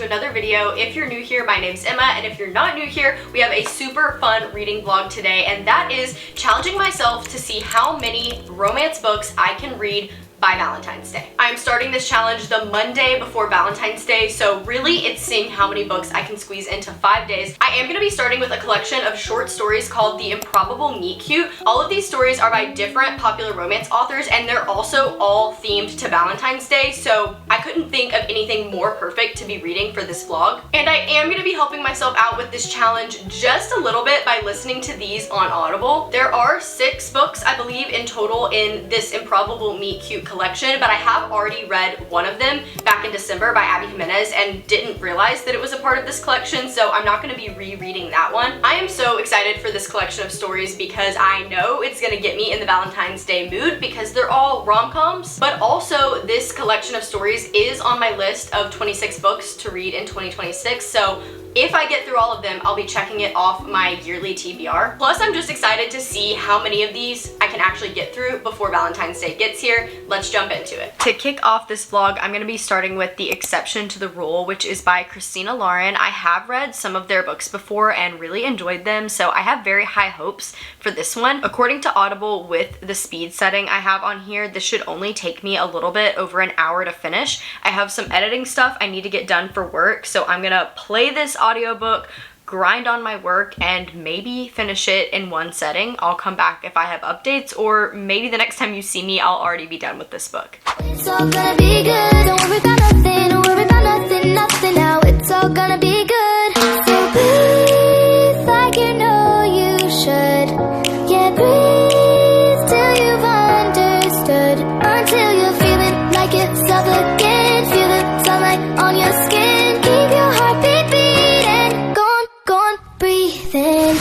to another video. If you're new here, my name's Emma, and if you're not new here, we have a super fun reading vlog today, and that is challenging myself to see how many romance books I can read by Valentine's Day. I'm starting this challenge the Monday before Valentine's Day, so really it's seeing how many books I can squeeze into 5 days. I am going to be starting with a collection of short stories called The Improbable Meet Cute. All of these stories are by different popular romance authors, and they're also all themed to Valentine's Day, so I couldn't think of anything more perfect to be reading for this vlog. And I am going to be helping myself out with this challenge just a little bit by listening to these on Audible. There are 6 books, I believe, in total in this Improbable Meet Cute collection, but I have already read one of them back in December by Abby Jimenez and didn't realize that it was a part of this collection, so I'm not going to be rereading that one. I am so excited for this collection of stories because I know it's going to get me in the Valentine's Day mood because they're all rom-coms, but also this collection of stories is on my list of 26 books to read in 2026, so if I get through all of them, I'll be checking it off my yearly TBR. Plus, I'm just excited to see how many of these I can actually get through before Valentine's Day gets here. Let's jump into it. To kick off this vlog, I'm gonna be starting with The Exception to the Rule, which is by Christina Lauren. I have read some of their books before and really enjoyed them, so I have very high hopes for this one. According to Audible, with the speed setting I have on here, this should only take me a little bit over an hour to finish. I have some editing stuff I need to get done for work, so I'm gonna play this audiobook, grind on my work, and maybe finish it in one setting. I'll come back if I have updates, or maybe the next time you see me, I'll already be done with this book. It's all gonna be good, don't worry about nothing, don't worry about nothing, nothing now, it's all gonna be good. So breathe like you know you should, yeah, breathe till you've understood, until you're feeling like it's up again, feel the sunlight on your skin, keep your heartbeat beating, go on, breathing.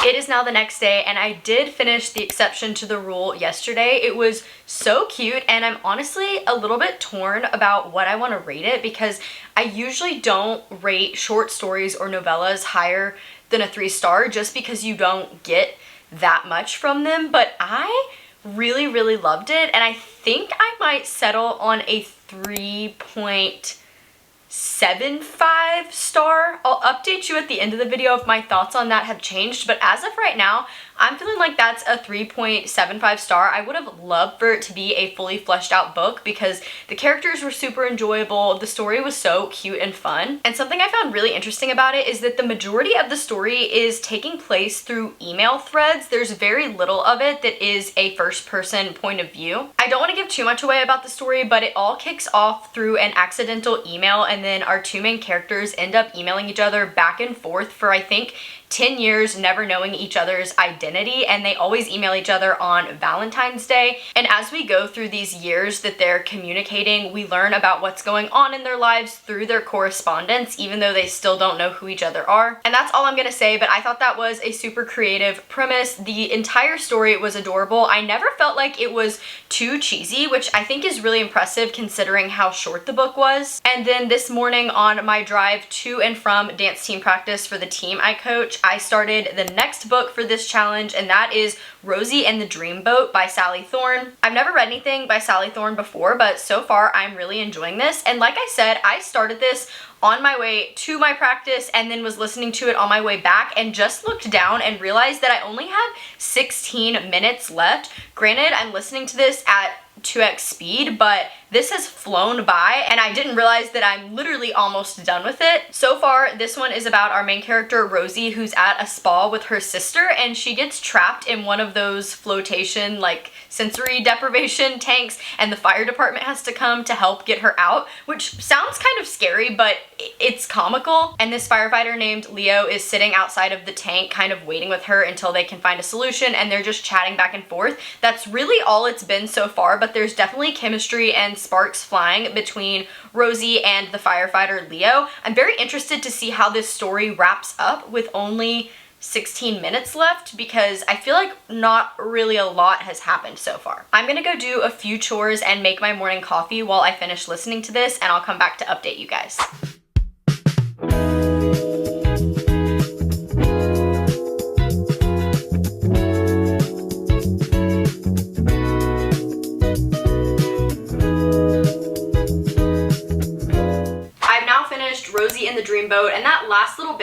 It is now the next day, and I did finish The Exception to the Rule yesterday. It was so cute, and I'm honestly a little bit torn about what I want to rate it because I usually don't rate short stories or novellas higher than a 3-star just because you don't get that much from them, but I really loved it, and I think I might settle on a 3.75 star. I'll update you at the end of the video if my thoughts on that have changed, but as of right now, I'm feeling like that's a 3.75 star. I would have loved for it to be a fully fleshed out book because the characters were super enjoyable, the story was so cute and fun, and something I found really interesting about it is that the majority of the story is taking place through email threads. There's very little of it that is a first-person point of view. I don't want to give too much away about the story, but it all kicks off through an accidental email, and then our two main characters end up emailing each other back and forth for, I think, 10 years, never knowing each other's identity, and they always email each other on Valentine's Day. And as we go through these years that they're communicating, we learn about what's going on in their lives through their correspondence, even though they still don't know who each other are. And that's all I'm gonna say, but I thought that was a super creative premise. The entire story was adorable. I never felt like it was too cheesy, which I think is really impressive considering how short the book was. And then this morning on my drive to and from dance team practice for the team I coach, I started the next book for this challenge, and that is Rosie and the Dreamboat by Sally Thorne. I've never read anything by Sally Thorne before, but so far I'm really enjoying this. And like I said, I started this on my way to my practice and then was listening to it on my way back and just looked down and realized that I only have 16 minutes left. Granted, I'm listening to this at 2x speed, but this has flown by and I didn't realize that I'm literally almost done with it. So far, this one is about our main character, Rosie, who's at a spa with her sister, and she gets trapped in one of those flotation, like, sensory deprivation tanks, and the fire department has to come to help get her out, which sounds kind of scary, but it's comical. And this firefighter named Leo is sitting outside of the tank kind of waiting with her until they can find a solution, and they're just chatting back and forth. That's really all it's been so far, but there's definitely chemistry and sparks flying between Rosie and the firefighter Leo. I'm very interested to see how this story wraps up with only 16 minutes left because I feel like not really a lot has happened so far. I'm gonna go do a few chores and make my morning coffee while I finish listening to this, and I'll come back to update you guys.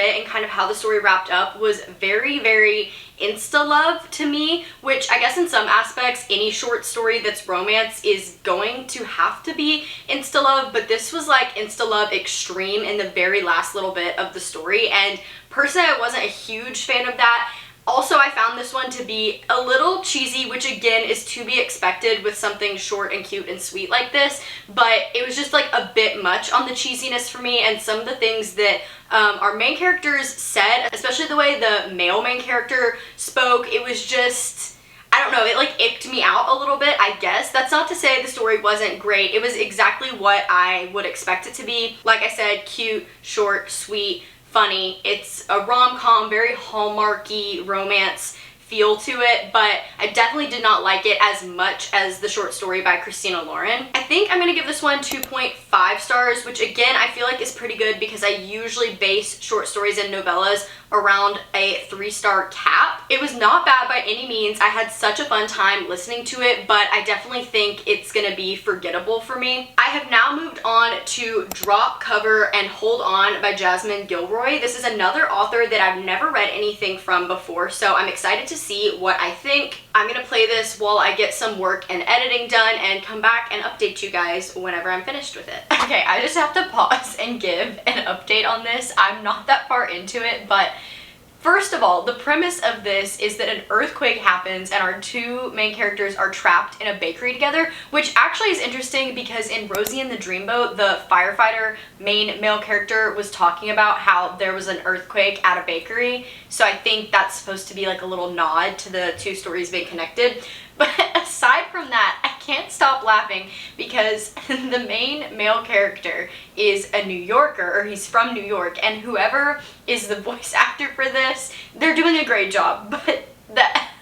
bit and kind of how the story wrapped up was very, very insta-love to me, which I guess in some aspects any short story that's romance is going to have to be insta-love, but this was like insta-love extreme in the very last little bit of the story, and personally I wasn't a huge fan of that. Also, I found this one to be a little cheesy, which again is to be expected with something short and cute and sweet like this, but it was just like a bit much on the cheesiness for me, and some of the things that our main characters said, especially the way the male main character spoke, it was just, I don't know, it like icked me out a little bit, I guess. That's not to say the story wasn't great. It was exactly what I would expect it to be. Like I said, cute, short, sweet, funny. It's a rom-com, very hallmarky romance feel to it, but I definitely did not like it as much as the short story by Christina Lauren. I think I'm gonna give this one 2.5 stars, which again I feel like is pretty good because I usually base short stories and novellas around a 3-star cap. It was not bad by any means. I had such a fun time listening to it, but I definitely think it's gonna be forgettable for me. I have now moved on to Drop, Cover, and Hold On by Jasmine Gilroy. This is another author that I've never read anything from before, so I'm excited to see what I think. I'm gonna play this while I get some work and editing done and come back and update you guys whenever I'm finished with it. Okay, I just have to pause and give an update on this. I'm not that far into it, but first of all, the premise of this is that an earthquake happens and our two main characters are trapped in a bakery together, which actually is interesting because in Rosie and the Dreamboat, the firefighter main male character was talking about how there was an earthquake at a bakery. So I think that's supposed to be like a little nod to the two stories being connected. But aside from that, I can't stop laughing because the main male character is a New Yorker, or he's from New York, and whoever is the voice actor for this, they're doing a great job, but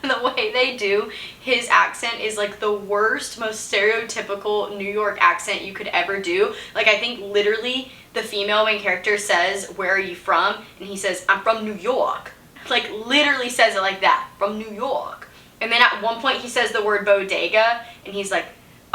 the way they do his accent is like the worst, most stereotypical New York accent you could ever do. Like, I think literally the female main character says, "Where are you from?" and he says, "I'm from New York." Like, literally says it like that, "From New York." And then at one point he says the word bodega and he's like,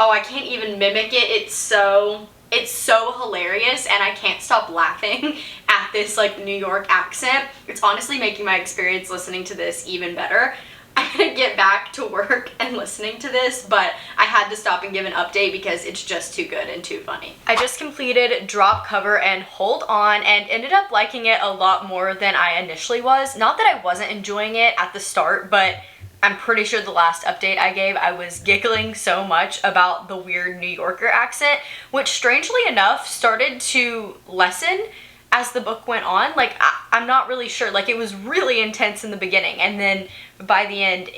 oh, I can't even mimic it. It's so hilarious, and I can't stop laughing at this like New York accent. It's honestly making my experience listening to this even better. I'm gonna get back to work and listening to this, but I had to stop and give an update because it's just too good and too funny. I just completed Drop, Cover, and Hold On and ended up liking it a lot more than I initially was. Not that I wasn't enjoying it at the start, but I'm pretty sure the last update I gave, I was giggling so much about the weird New Yorker accent, which strangely enough started to lessen as the book went on. Like, I'm not really sure. Like, it was really intense in the beginning, and then by the end,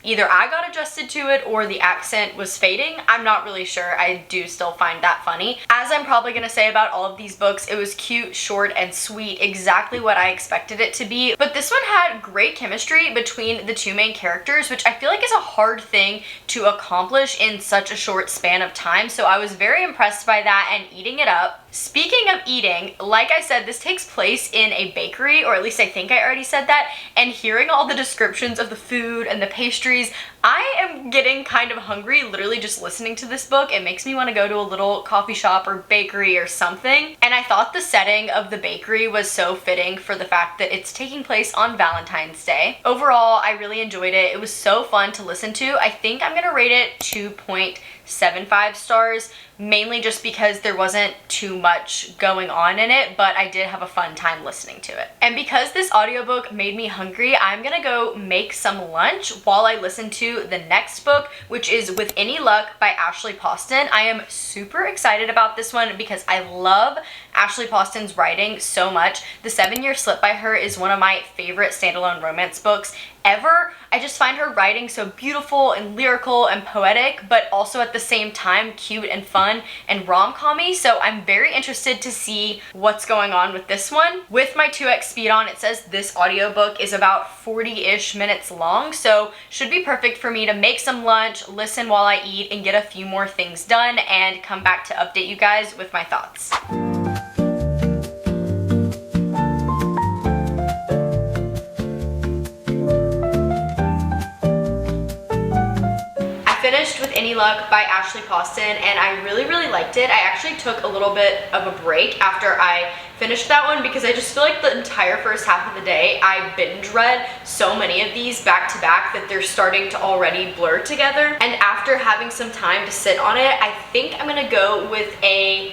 either I got adjusted to it or the accent was fading. I'm not really sure. I do still find that funny. As I'm probably gonna say about all of these books, it was cute, short, and sweet, exactly what I expected it to be. But this one had great chemistry between the two main characters, which I feel like is a hard thing to accomplish in such a short span of time. So I was very impressed by that and eating it up. Speaking of eating, like I said, this takes place in a bakery, or at least I think I already said that, and hearing all the descriptions of the food and the pastries, I am getting kind of hungry literally just listening to this book. It makes me want to go to a little coffee shop or bakery or something, and I thought the setting of the bakery was so fitting for the fact that it's taking place on Valentine's Day. Overall, I really enjoyed it. It was so fun to listen to. I think I'm gonna rate it 2.75 stars, mainly just because there wasn't too much going on in it, but I did have a fun time listening to it. And because this audiobook made me hungry, I'm gonna go make some lunch while I listen to the next book, which is With Any Luck by Ashley Poston. I am super excited about this one because I love Ashley Poston's writing so much. The 7-Year Slip by her is one of my favorite standalone romance books ever. I just find her writing so beautiful and lyrical and poetic, but also at the same time cute and fun and rom-com-y, so I'm very interested to see what's going on with this one. With my 2x speed on, it says this audiobook is about 40-ish minutes long, so should be perfect for me to make some lunch, listen while I eat, and get a few more things done and come back to update you guys with my thoughts. I finished With Any Luck by Ashley Poston, and I really liked it. I actually took a little bit of a break after I finished that one because I just feel like the entire first half of the day I binge read so many of these back to back that they're starting to already blur together. And after having some time to sit on it, I think I'm gonna go with a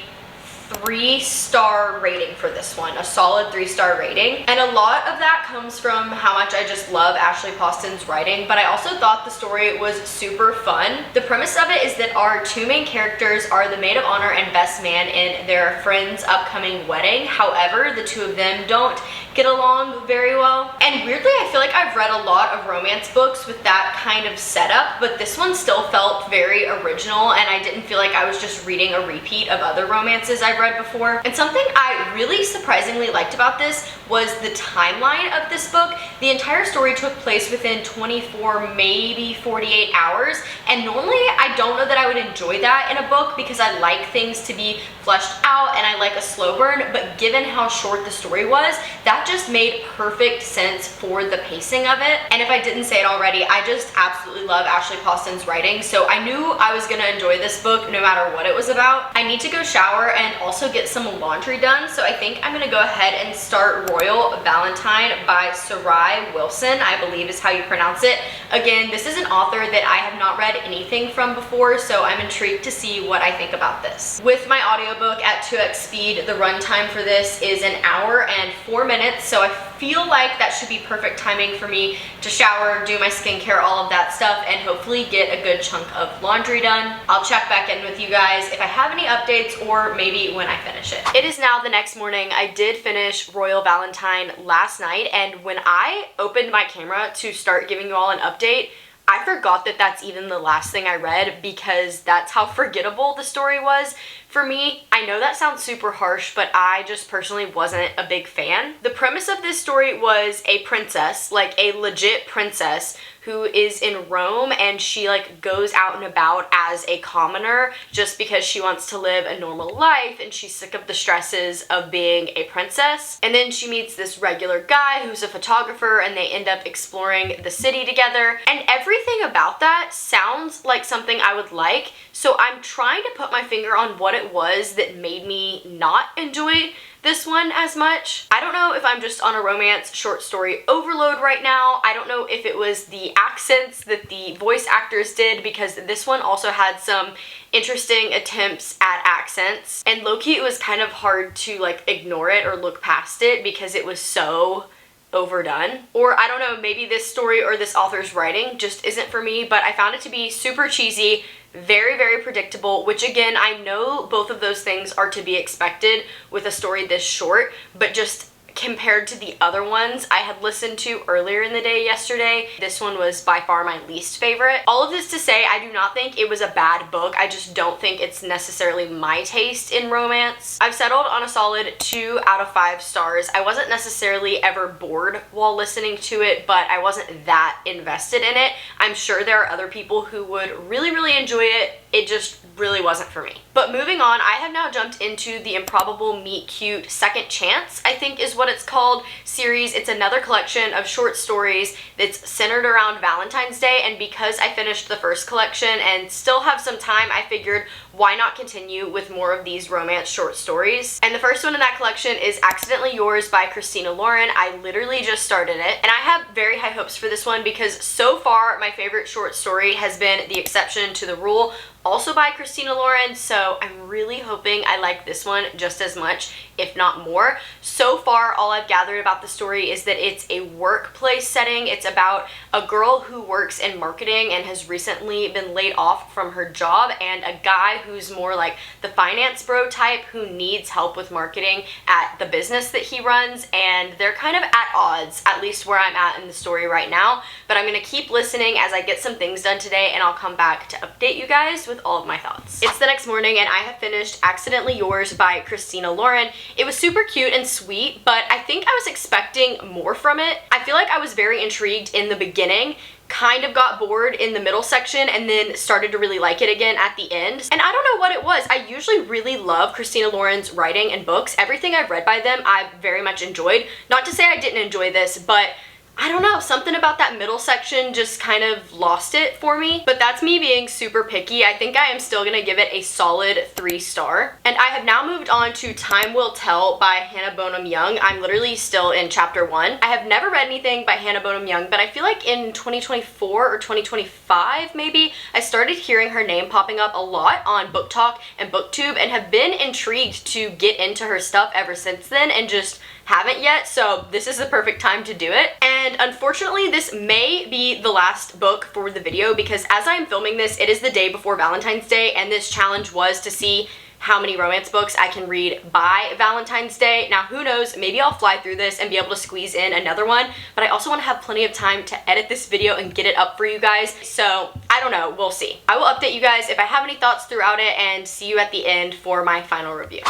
3-star rating for this one, a solid 3-star rating. And a lot of that comes from how much I just love Ashley Poston's writing, but I also thought the story was super fun. The premise of it is that our two main characters are the maid of honor and best man in their friend's upcoming wedding. However, the two of them don't get along very well. And weirdly, I feel like I've read a lot of romance books with that kind of setup, but this one still felt very original, and I didn't feel like I was just reading a repeat of other romances I've read before. And something I really surprisingly liked about this was the timeline of this book. The entire story took place within 24, maybe 48 hours, and normally I don't know that I would enjoy that in a book because I like things to be fleshed out and I like a slow burn, but given how short the story was, that just made perfect sense for the pacing of it. And if I didn't say it already, I just absolutely love Ashley Poston's writing, so I knew I was gonna enjoy this book no matter what it was about. I need to go shower and also get some laundry done, so I think I'm gonna go ahead and start Royal Valentine by Sarai Wilson, I believe is how you pronounce it. Again, this is an author that I have not read anything from before, so I'm intrigued to see what I think about this. With my audiobook at 2x speed, the runtime for this is 1 hour and 4 minutes, so I feel like that should be perfect timing for me to shower, do my skincare, all of that stuff, and hopefully get a good chunk of laundry done. I'll check back in with you guys if I have any updates or maybe when I finish it. It is now the next morning. I did finish Royal Valentine last night, and when I opened my camera to start giving you all an update, I forgot that that's even the last thing I read because that's how forgettable the story was for me. I know that sounds super harsh, but I just personally wasn't a big fan. The premise of this story was a princess, like a legit princess, who is in Rome, and she like goes out and about as a commoner just because she wants to live a normal life and she's sick of the stresses of being a princess. And then she meets this regular guy who's a photographer, and they end up exploring the city together, and everything about that sounds like something I would like. So I'm trying to put my finger on what it was that made me not enjoy this one as much. I don't know if I'm just on a romance short story overload right now. I don't know if it was the accents that the voice actors did, because this one also had some interesting attempts at accents, and low-key it was kind of hard to like ignore it or look past it because it was so overdone. Or I don't know, maybe this story or this author's writing just isn't for me, but I found it to be super cheesy, very predictable, which again, I know both of those things are to be expected with a story this short, but just compared to the other ones I had listened to earlier in the day yesterday, this one was by far my least favorite. All of this to say, I do not think it was a bad book. I just don't think it's necessarily my taste in romance. I've settled on a solid 2 out of 5 stars. I wasn't necessarily ever bored while listening to it, but I wasn't that invested in it. I'm sure there are other people who would really enjoy it. It just really wasn't for me. But moving on, I have now jumped into the Improbable Meet Cute Second Chance, I think is what it's called, series. It's another collection of short stories that's centered around Valentine's Day, and because I finished the first collection and still have some time, I figured why not continue with more of these romance short stories. And the first one in that collection is Accidentally Yours by Christina Lauren. I literally just started it, and I have very high hopes for this one because so far my favorite short story has been The Exception to the Rule, also by Christina Lauren, so I'm really hoping I like this one just as much, if not more. So far, all I've gathered about the story is that it's a workplace setting. It's about a girl who works in marketing and has recently been laid off from her job, and a guy who's more like the finance bro type who needs help with marketing at the business that he runs, and they're kind of at odds, at least where I'm at in the story right now. But I'm gonna keep listening as I get some things done today, and I'll come back to update you guys with all of my thoughts. It's the next morning, and I have finished Accidentally Yours by Christina Lauren. It was super cute and sweet, but I think I was expecting more from it. I feel like I was very intrigued in the beginning, kind of got bored in the middle section, and then started to really like it again at the end. And I don't know what it was. I usually really love Christina Lauren's writing and books. Everything I've read by them, I've very much enjoyed. Not to say I didn't enjoy this, but I don't know, something about that middle section just kind of lost it for me, but that's me being super picky. I think I am still gonna give it a solid 3-star. And I have now moved on to Time Will Tell by Hannah Bonham Young. I'm literally still in chapter 1. I have never read anything by Hannah Bonham Young, but I feel like in 2024 or 2025 maybe, I started hearing her name popping up a lot on Book Talk and BookTube and have been intrigued to get into her stuff ever since then and just haven't yet, so this is the perfect time to do it. And unfortunately, this may be the last book for the video because as I'm filming this, it is the day before Valentine's Day, and this challenge was to see how many romance books I can read by Valentine's Day. Now, who knows, maybe I'll fly through this and be able to squeeze in another one, but I also want to have plenty of time to edit this video and get it up for you guys, so I don't know, we'll see. I will update you guys if I have any thoughts throughout it and see you at the end for my final review.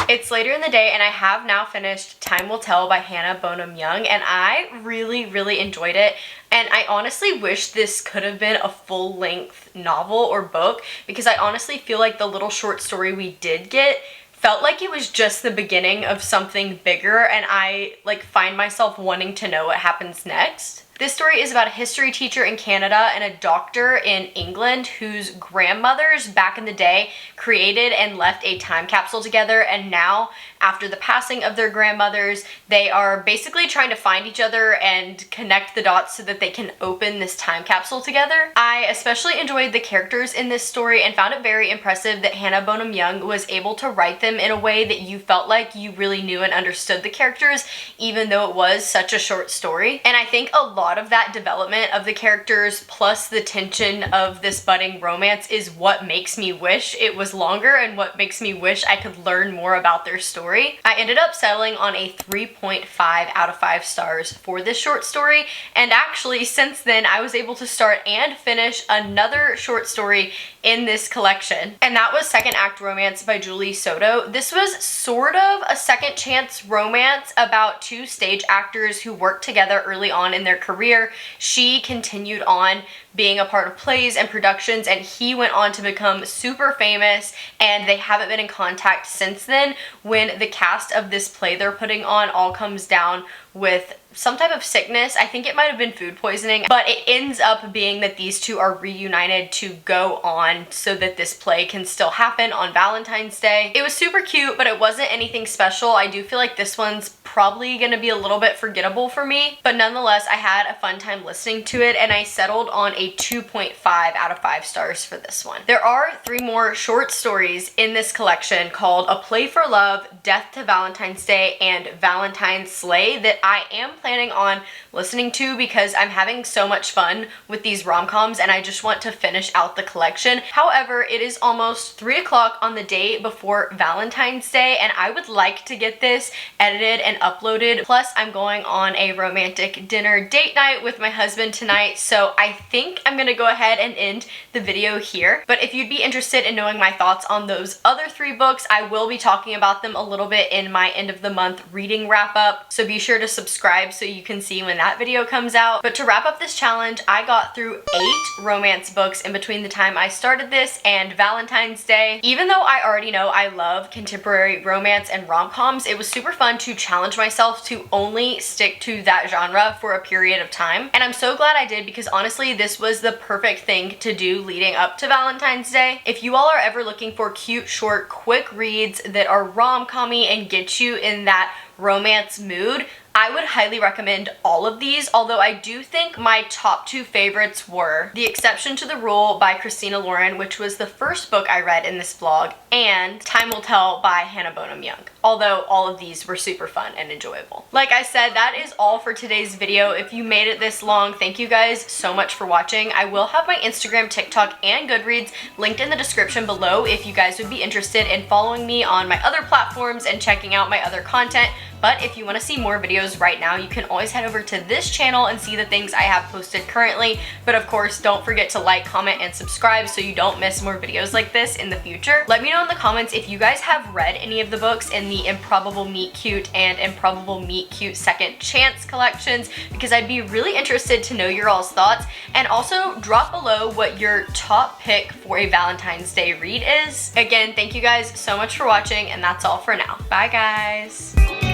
It's later in the day and I have now finished Time Will Tell by Hannah Bonham Young, and I really enjoyed it. And I honestly wish this could have been a full-length novel or book because I honestly feel like the little short story we did get felt like it was just the beginning of something bigger, and I like find myself wanting to know what happens next. This story is about a history teacher in Canada and a doctor in England whose grandmothers back in the day created and left a time capsule together, and now after the passing of their grandmothers, they are basically trying to find each other and connect the dots so that they can open this time capsule together. I especially enjoyed the characters in this story and found it very impressive that Hannah Bonham Young was able to write them in a way that you felt like you really knew and understood the characters, even though it was such a short story. And I think a lot of that development of the characters plus the tension of this budding romance is what makes me wish it was longer and what makes me wish I could learn more about their story. I ended up settling on a 3.5 out of 5 stars for this short story, and actually since then I was able to start and finish another short story in this collection, and that was Second Act Romance by Julie Soto. This was sort of a second chance romance about 2 stage actors who worked together early on in their career. She continued on being a part of plays and productions, and he went on to become super famous, and they haven't been in contact since then when the cast of this play they're putting on all comes down with some type of sickness. I think it might have been food poisoning, but it ends up being that these two are reunited to go on so that this play can still happen on Valentine's Day. It was super cute, but it wasn't anything special. I do feel like this one's probably gonna be a little bit forgettable for me, but nonetheless, I had a fun time listening to it, and I settled on a 2.5 out of 5 stars for this one. There are 3 more short stories in this collection called A Play for Love, Death to Valentine's Day, and Valentine's Slay that I am planning on listening to because I'm having so much fun with these rom-coms and I just want to finish out the collection. However, it is almost 3 o'clock on the day before Valentine's Day, and I would like to get this edited and uploaded. Plus, I'm going on a romantic dinner date night with my husband tonight, so I think I'm gonna go ahead and end the video here. But if you'd be interested in knowing my thoughts on those other 3 books, I will be talking about them a little bit in my end of the month reading wrap up, so be sure to subscribe so you can see when that video comes out. But to wrap up this challenge, I got through 8 romance books in between the time I started this and Valentine's Day. Even though I already know I love contemporary romance and rom-coms, it was super fun to challenge myself to only stick to that genre for a period of time. And I'm so glad I did because honestly, this was the perfect thing to do leading up to Valentine's Day. If you all are ever looking for cute, short, quick reads that are rom-com-y and get you in that romance mood, I would highly recommend all of these, although I do think my top 2 favorites were The Exception to the Rule by Christina Lauren, which was the first book I read in this vlog, and Time Will Tell by Hannah Bonham Young, although all of these were super fun and enjoyable. Like I said, that is all for today's video. If you made it this long, thank you guys so much for watching. I will have my Instagram, TikTok, and Goodreads linked in the description below if you guys would be interested in following me on my other platforms and checking out my other content. But if you want to see more videos right now, you can always head over to this channel and see the things I have posted currently. But of course, don't forget to like, comment, and subscribe so you don't miss more videos like this in the future. Let me know in the comments if you guys have read any of the books in the Improbable Meet Cute and Improbable Meet Cute Second Chance collections, because I'd be really interested to know your all's thoughts. And also drop below what your top pick for a Valentine's Day read is. Again, thank you guys so much for watching, and that's all for now. Bye guys.